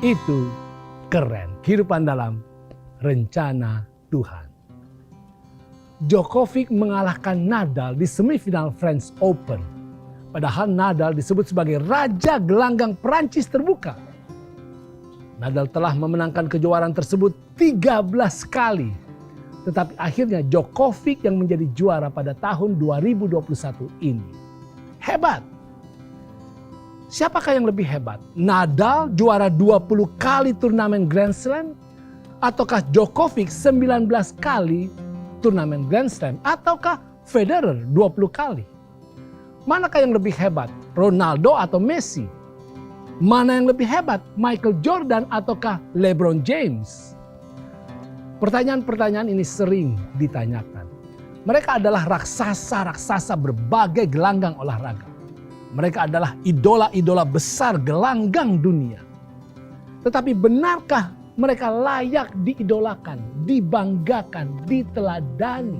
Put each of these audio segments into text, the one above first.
Itu keren. Kehidupan dalam rencana Tuhan. Djokovic mengalahkan Nadal di semifinal French Open. Padahal Nadal disebut sebagai Raja Gelanggang Perancis terbuka. Nadal telah memenangkan kejuaraan tersebut 13 kali. Tetapi akhirnya Djokovic yang menjadi juara pada tahun 2021 ini. Hebat. Siapakah yang lebih hebat? Nadal juara 20 kali turnamen Grand Slam? Ataukah Djokovic 19 kali turnamen Grand Slam? Ataukah Federer 20 kali? Manakah yang lebih hebat? Ronaldo atau Messi? Mana yang lebih hebat? Michael Jordan ataukah LeBron James? Pertanyaan-pertanyaan ini sering ditanyakan. Mereka adalah raksasa-raksasa berbagai gelanggang olahraga. Mereka adalah idola-idola besar gelanggang dunia. Tetapi benarkah mereka layak diidolakan, dibanggakan, diteladani?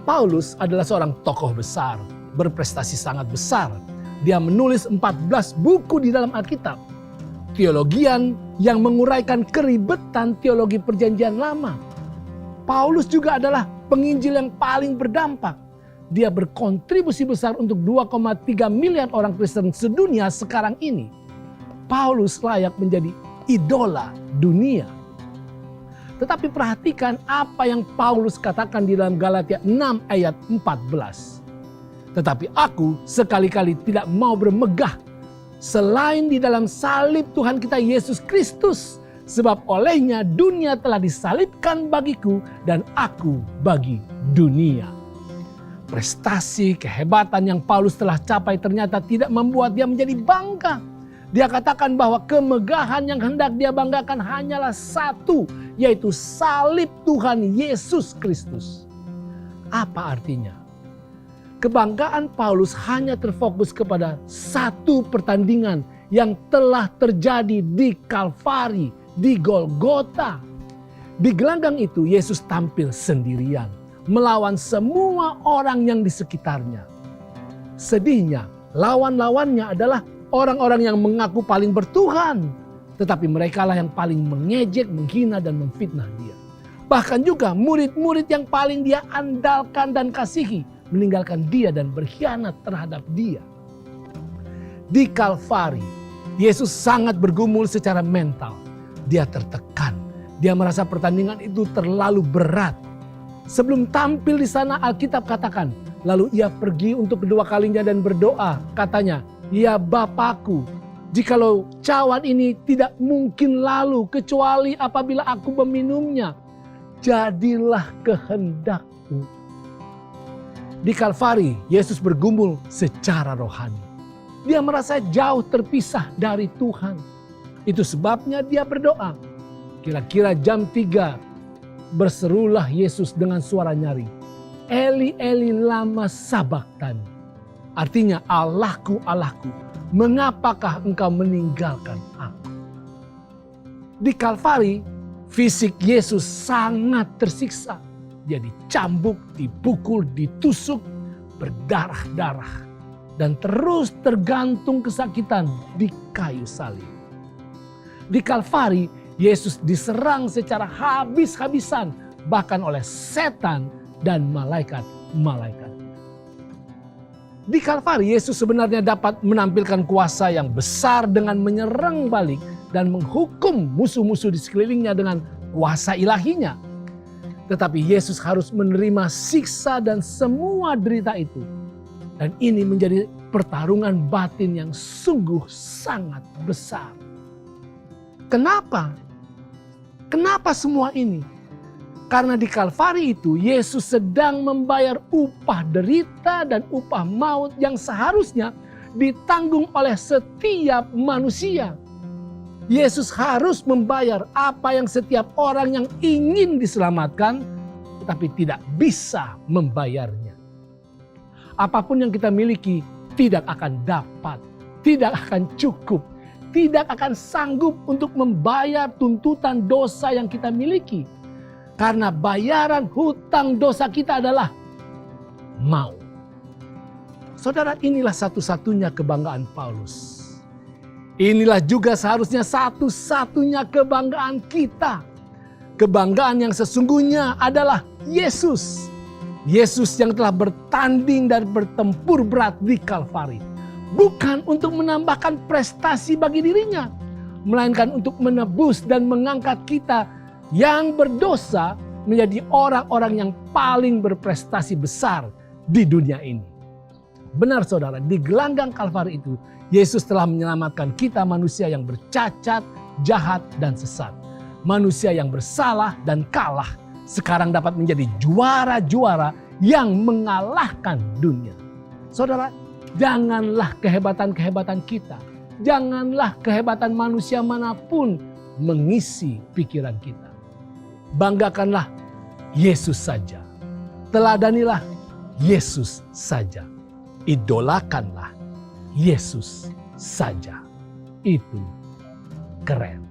Paulus adalah seorang tokoh besar, berprestasi sangat besar. Dia menulis 14 buku di dalam Alkitab. Teologian yang menguraikan keribetan teologi perjanjian lama. Paulus juga adalah penginjil yang paling berdampak. Dia berkontribusi besar untuk 2,3 miliar orang Kristen sedunia sekarang ini. Paulus layak menjadi idola dunia. Tetapi perhatikan apa yang Paulus katakan di dalam Galatia 6 ayat 14. Tetapi aku sekali-kali tidak mau bermegah selain di dalam salib Tuhan kita Yesus Kristus. Sebab olehnya dunia telah disalibkan bagiku dan aku bagi dunia. Prestasi, kehebatan yang Paulus telah capai ternyata tidak membuat dia menjadi bangga. Dia katakan bahwa kemegahan yang hendak dia banggakan hanyalah satu, yaitu salib Tuhan Yesus Kristus. Apa artinya? Kebanggaan Paulus hanya terfokus kepada satu pertandingan yang telah terjadi di Kalvari, di Golgota. Di gelanggang itu Yesus tampil sendirian, melawan semua orang yang di sekitarnya. Sedihnya, lawan-lawannya adalah orang-orang yang mengaku paling bertuhan. Tetapi mereka lah yang paling mengejek, menghina, dan memfitnah dia. Bahkan juga murid-murid yang paling dia andalkan dan kasihi meninggalkan dia dan berkhianat terhadap dia. Di Kalvari, Yesus sangat bergumul secara mental. Dia tertekan. Dia merasa pertandingan itu terlalu berat. Sebelum tampil di sana, Alkitab katakan, lalu ia pergi untuk kedua kalinya dan berdoa. Katanya, ya Bapakku, jikalau cawan ini tidak mungkin lalu kecuali apabila aku meminumnya, jadilah kehendakmu. Di Kalvari, Yesus bergumul secara rohani. Dia merasa jauh terpisah dari Tuhan. Itu sebabnya dia berdoa. Kira-kira jam 3, berserulah Yesus dengan suara nyaring, Eli, Eli, lama sabachthani. Artinya, Allahku, Allahku, mengapakah engkau meninggalkan aku? Di Kalvari, fisik Yesus sangat tersiksa. Dia dicambuk, dipukul, ditusuk, berdarah-darah. Dan terus tergantung kesakitan di kayu salib. Di Kalvari, Yesus diserang secara habis-habisan. Bahkan oleh setan dan malaikat-malaikat. Di Kalvari, Yesus sebenarnya dapat menampilkan kuasa yang besar dengan menyerang balik dan menghukum musuh-musuh di sekelilingnya dengan kuasa ilahinya. Tetapi Yesus harus menerima siksa dan semua derita itu. Dan ini menjadi pertarungan batin yang sungguh sangat besar. Kenapa? Kenapa semua ini? Karena di Kalvari itu Yesus sedang membayar upah derita dan upah maut yang seharusnya ditanggung oleh setiap manusia. Yesus harus membayar apa yang setiap orang yang ingin diselamatkan tetapi tidak bisa membayarnya. Apapun yang kita miliki tidak akan dapat, tidak akan cukup, tidak akan sanggup untuk membayar tuntutan dosa yang kita miliki. Karena bayaran hutang dosa kita adalah maut. Saudara, inilah satu-satunya kebanggaan Paulus. Inilah juga seharusnya satu-satunya kebanggaan kita. Kebanggaan yang sesungguhnya adalah Yesus. Yesus yang telah bertanding dan bertempur berat di Kalvari. Bukan untuk menambahkan prestasi bagi dirinya, melainkan untuk menebus dan mengangkat kita yang berdosa menjadi orang-orang yang paling berprestasi besar di dunia ini. Benar saudara, di gelanggang Kalvari itu, Yesus telah menyelamatkan kita manusia yang bercacat, jahat, dan sesat. Manusia yang bersalah dan kalah, sekarang dapat menjadi juara-juara yang mengalahkan dunia. Saudara, janganlah kehebatan-kehebatan kita, janganlah kehebatan manusia manapun mengisi pikiran kita. Banggakanlah Yesus saja. Teladanilah Yesus saja. Idolakanlah Yesus saja. Itu keren.